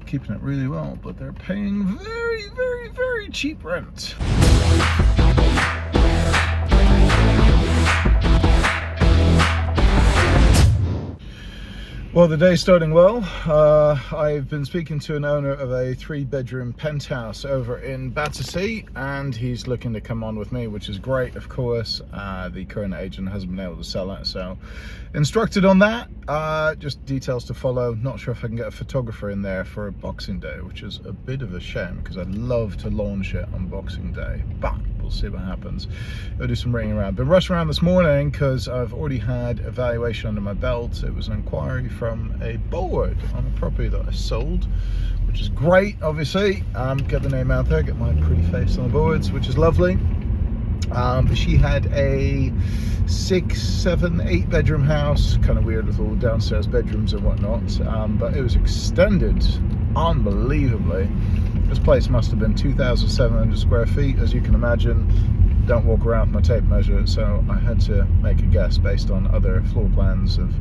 keeping it really well, but they're paying very, very, very cheap rent. Well, the day's starting well. I've been speaking to an owner of a 3-bedroom penthouse over in Battersea, and he's looking to come on with me, which is great, of course. The current agent hasn't been able to sell it, so instructed on that. Just details to follow. Not sure if I can get a photographer in there for Boxing Day, which is a bit of a shame because I'd love to launch it on Boxing Day, but we'll see what happens. I'll do some ringing around. Been rushing around this morning because I've already had a valuation under my belt. It was an inquiry from a board on a property that I sold, which is great, obviously. Get the name out there, get my pretty face on the boards, which is lovely. She had a 6, 7, 8 bedroom house, kind of weird with all the downstairs bedrooms and whatnot, but it was extended unbelievably. This place must have been 2,700 square feet, as you can imagine. Don't walk around with my tape measure, so I had to make a guess based on other floor plans of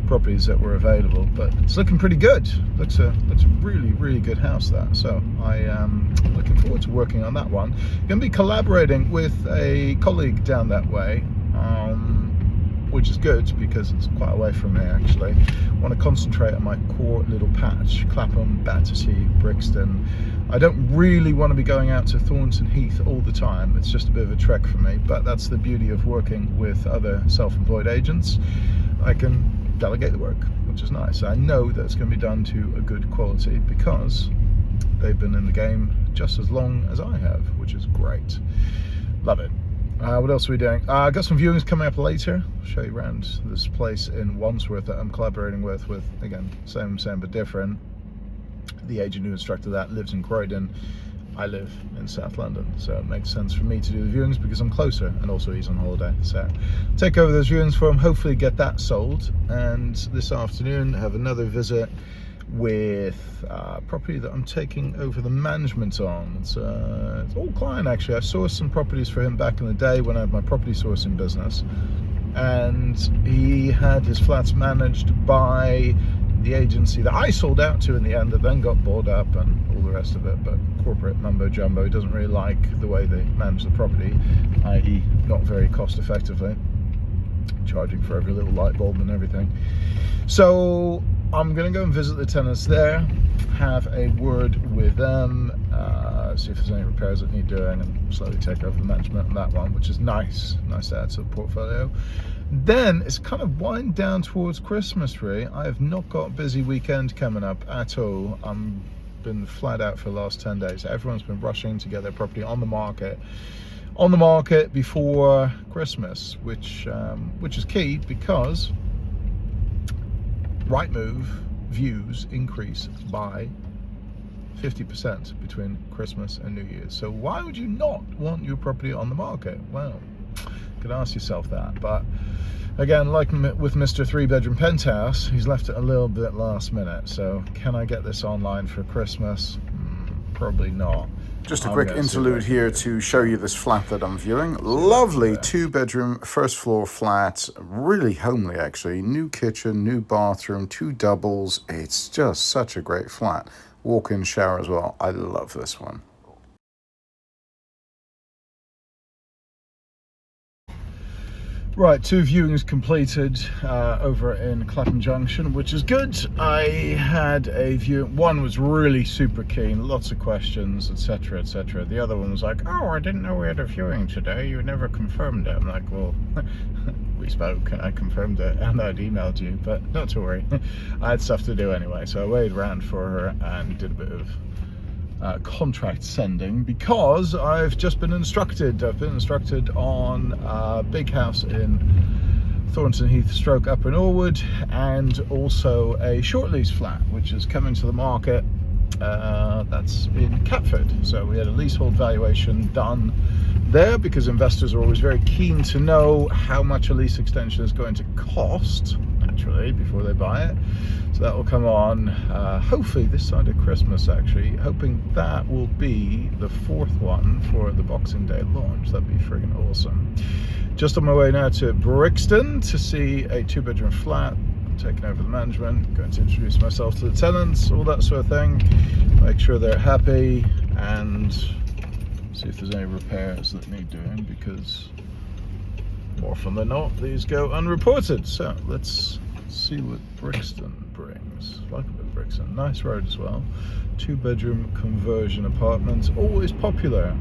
properties that were available, but it's looking pretty good. Looks a really, really good house, that. So I am looking forward to working on that one. Going to be collaborating with a colleague down that way, which is good because it's quite away from me actually. I want to concentrate on my core little patch, Clapham, Battersea, Brixton. I don't really want to be going out to Thornton Heath all the time. It's just a bit of a trek for me, but that's the beauty of working with other self-employed agents. I can delegate the work, which is nice. I know that it's going to be done to a good quality because they've been in the game just as long as I have, which is great. Love it. What else are we doing? I got some viewings coming up later. I'll show you around this place in Wandsworth that I'm collaborating with again, same but different. The agent who instructed that lives in Croydon. I live in South London, so it makes sense for me to do the viewings because I'm closer, and also he's on holiday. So take over those viewings for him, hopefully get that sold, and this afternoon have another visit with a property that I'm taking over the management on. It's all client actually. I sourced some properties for him back in the day when I had my property sourcing business, and he had his flats managed by the agency that I sold out to in the end, that then got bought up and all the rest of it. But corporate mumbo jumbo doesn't really like the way they manage the property, i.e. not very cost effectively, charging for every little light bulb and everything. So I'm going to go and visit the tenants there, have a word with them, see if there's any repairs that need doing, and slowly take over the management on that one, which is nice to add to the portfolio. Then it's kind of wind down towards Christmas really. I have not got a busy weekend coming up at all. I'm been flat out for the last 10 days. Everyone's been rushing to get their property on the market before Christmas, which is key because Rightmove views increase by 50% between Christmas and New Year's. So why would you not want your property on the market? Well, you could ask yourself that. But again, like with Mr. 3-bedroom penthouse, he's left it a little bit last minute. So can I get this online for Christmas? Probably not. Just a quick interlude here to show you this flat that I'm viewing. Lovely 2-bedroom, first floor flat, really homely actually. New kitchen, new bathroom, 2 doubles. It's just such a great flat. Walk-in shower as well. I love this one. Right, 2 viewings completed over in Clapham Junction, which is good. I had a view. One was really super keen, lots of questions, etc., etc. The other one was like, "Oh, I didn't know we had a viewing today. You never confirmed it." I'm like, "Well, we spoke and I confirmed it and I'd emailed you, but not to worry." I had stuff to do anyway, so I waited around for her and did a bit of contract sending because I've just been instructed. I've been instructed on a big house in Thornton Heath stroke Upper Norwood, and also a short lease flat which is coming to the market. That's in Catford. So we had a leasehold valuation done there because investors are always very keen to know how much a lease extension is going to cost naturally before they buy it. So that will come on hopefully this side of Christmas, actually, hoping that will be the 4th one for the Boxing Day launch. That'd be friggin' awesome. Just on my way now to Brixton to see a 2-bedroom flat. taking over the management, going to introduce myself to the tenants, all that sort of thing, make sure they're happy, and see if there's any repairs that need doing, because more often than not these go unreported. So let's see what Brixton brings. Like a bit of Brixton, nice road as well. 2-bedroom conversion apartments, always popular.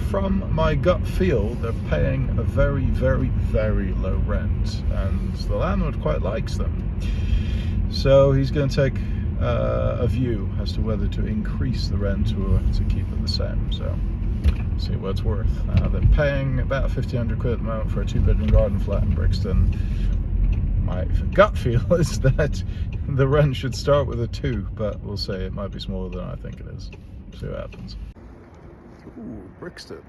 From my gut feel, they're paying a very, very, very low rent, and the landlord quite likes them. So he's going to take a view as to whether to increase the rent or to keep it the same. So see what it's worth. They're paying about 1,500 quid at the moment for a 2-bedroom garden flat in Brixton. My gut feel is that the rent should start with a 2, but we'll see. It might be smaller than I think it is. See what happens. Ooh, Brixton.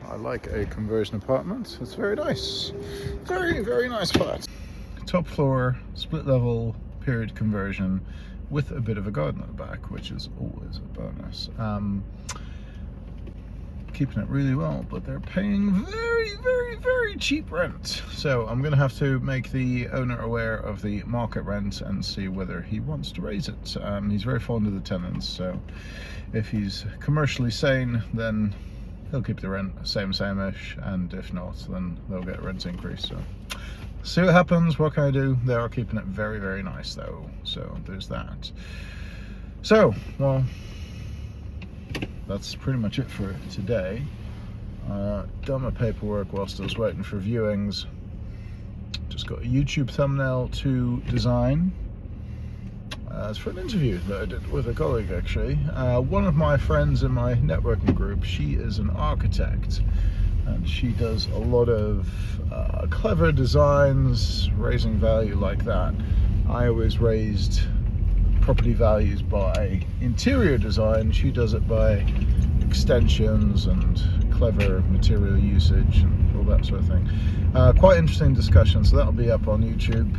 I like a conversion apartment. It's very nice. Very, very nice flat. Top floor, split level, period conversion with a bit of a garden at the back, which is always a bonus. Keeping it really well, but they're paying very, very, very cheap rent. So I'm going to have to make the owner aware of the market rent and see whether he wants to raise it. He's very fond of the tenants, so if he's commercially sane, then he'll keep the rent same-ish, and if not, then they'll get a rent increase. So see what happens. What can I do? They are keeping it very, very nice though, so there's that. So, well, that's pretty much it for today. Done my paperwork whilst I was waiting for viewings. Just got a YouTube thumbnail to design. It's for an interview that I did with a colleague, actually. One of my friends in my networking group, she is an architect, and she does a lot of clever designs, raising value like that. I always raised property values by interior design. She does it by extensions and clever material usage and all that sort of thing. Quite interesting discussion, so that'll be up on YouTube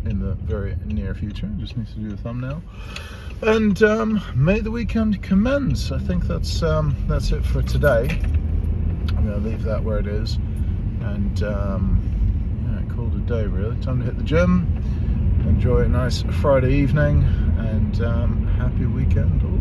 in the very near future. Just need to do the thumbnail, and may the weekend commence. I think that's it for today. I'm going to leave that where it is, and yeah, call it a day really. Time to hit the gym, enjoy a nice Friday evening, and happy weekend all.